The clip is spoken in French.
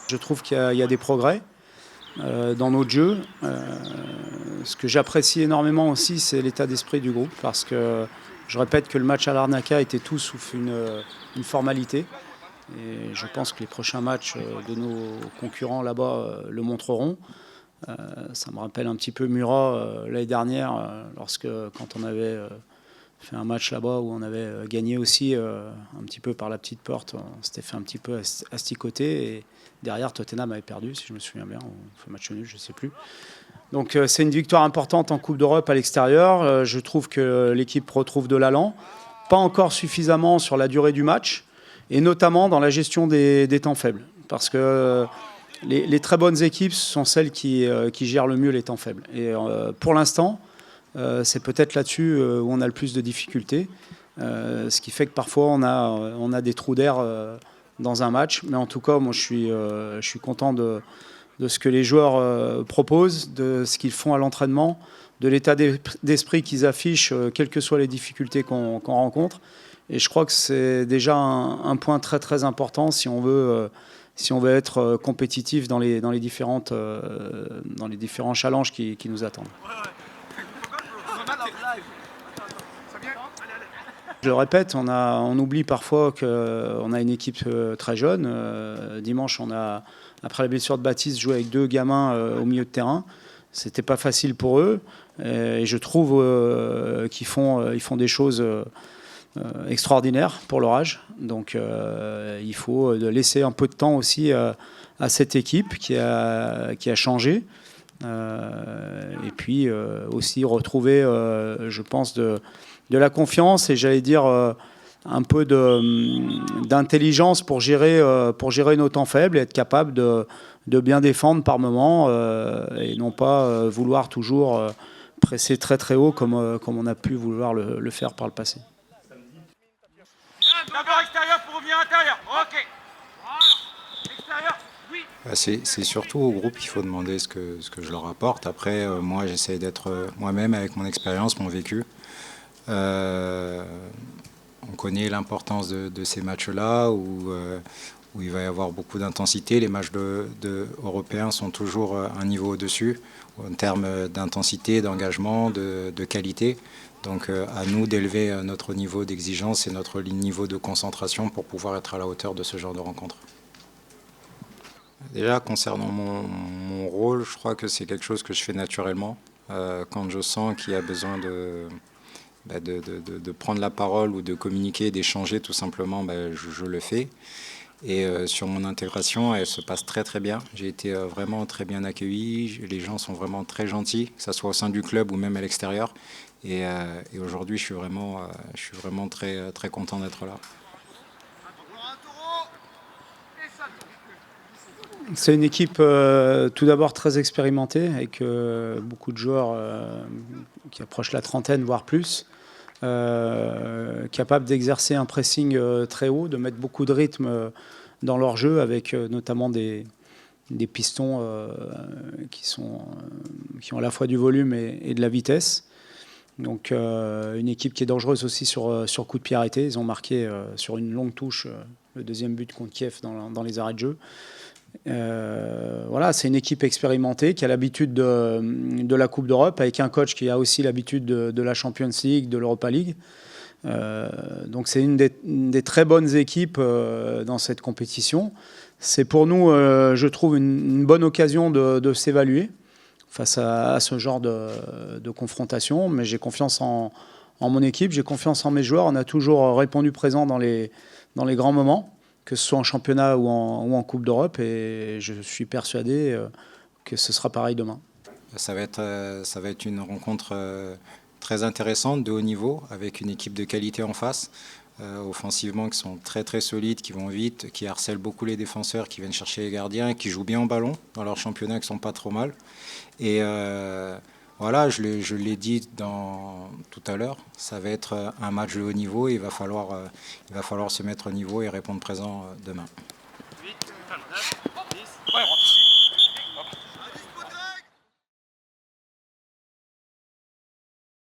Je trouve qu'il y a des progrès dans notre jeu. Ce que j'apprécie énormément aussi, c'est l'état d'esprit du groupe, parce que je répète que le match à Larnaca était tout sauf une formalité. Et je pense que les prochains matchs de nos concurrents là-bas le montreront. Ça me rappelle un petit peu Murat l'année dernière, quand on avait fait un match là-bas où on avait gagné aussi un petit peu par la petite porte. On s'était fait un petit peu asticoter et derrière Tottenham avait perdu, si je me souviens bien, on fait match nul, je ne sais plus. Donc c'est une victoire importante en Coupe d'Europe à l'extérieur. Je trouve que l'équipe retrouve de l'allant, pas encore suffisamment sur la durée du match et notamment dans la gestion des temps faibles, parce que les très bonnes équipes sont celles qui gèrent le mieux les temps faibles. Et pour l'instant, c'est peut-être là-dessus où on a le plus de difficultés, ce qui fait que parfois on a des trous d'air dans un match. Mais en tout cas, moi je suis content de ce que les joueurs proposent, de ce qu'ils font à l'entraînement, de l'état d'esprit qu'ils affichent, quelles que soient les difficultés qu'on rencontre. Et je crois que c'est déjà un point très très important si on veut être compétitif dans les différents challenges qui nous attendent. Je le répète, on oublie parfois qu'on a une équipe très jeune. Dimanche, après la blessure de Baptiste, joué avec 2 gamins au milieu de terrain. C'était pas facile pour eux. Et je trouve qu'ils font des choses extraordinaires pour leur âge. Donc il faut laisser un peu de temps aussi à cette équipe qui a changé. Et puis aussi retrouver, je pense, de la confiance et j'allais dire un peu d'intelligence pour gérer nos temps faibles et être capable de bien défendre par moment et non pas vouloir toujours presser très très haut comme on a pu vouloir le faire par le passé. D'abord extérieur pour revenir intérieur. Ok. Extérieur, oui. C'est surtout au groupe qu'il faut demander ce que je leur apporte. Après, moi, j'essaie d'être moi-même avec mon expérience, mon vécu. On connaît l'importance de ces matchs-là où il va y avoir beaucoup d'intensité. Les matchs européens sont toujours un niveau au-dessus en termes d'intensité, d'engagement, de qualité. Donc à nous d'élever notre niveau d'exigence et notre niveau de concentration pour pouvoir être à la hauteur de ce genre de rencontre. Déjà, concernant mon rôle, je crois que c'est quelque chose que je fais naturellement. Quand je sens qu'il y a besoin de prendre la parole ou de communiquer, d'échanger tout simplement, je le fais. Et sur mon intégration, elle se passe très très bien. J'ai été vraiment très bien accueilli. Les gens sont vraiment très gentils, que ce soit au sein du club ou même à l'extérieur. Et aujourd'hui, je suis vraiment très, très content d'être là. C'est une équipe tout d'abord très expérimentée, avec beaucoup de joueurs qui approchent la trentaine, voire plus, capables d'exercer un pressing très haut, de mettre beaucoup de rythme dans leur jeu, avec notamment des pistons qui ont à la fois du volume et de la vitesse. Donc une équipe qui est dangereuse aussi sur coup de pied arrêté. Ils ont marqué sur une longue touche le deuxième but contre Kiev dans les arrêts de jeu. Voilà, c'est une équipe expérimentée qui a l'habitude de la Coupe d'Europe, avec un coach qui a aussi l'habitude de la Champions League, de l'Europa League. Donc c'est une des très bonnes équipes dans cette compétition. C'est pour nous, je trouve, une bonne occasion de s'évaluer face à ce genre de confrontation. Mais j'ai confiance en mon équipe, j'ai confiance en mes joueurs. On a toujours répondu présent dans les grands moments, que ce soit en championnat ou en Coupe d'Europe. Et je suis persuadé que ce sera pareil demain. Ça va être une rencontre très intéressante, de haut niveau, avec une équipe de qualité en face. Offensivement, qui sont très très solides, qui vont vite, qui harcèlent beaucoup les défenseurs, qui viennent chercher les gardiens, qui jouent bien au ballon dans leur championnat, qui sont pas trop mal. Et voilà, je l'ai dit tout à l'heure, ça va être un match de haut niveau et il va falloir se mettre au niveau et répondre présent demain.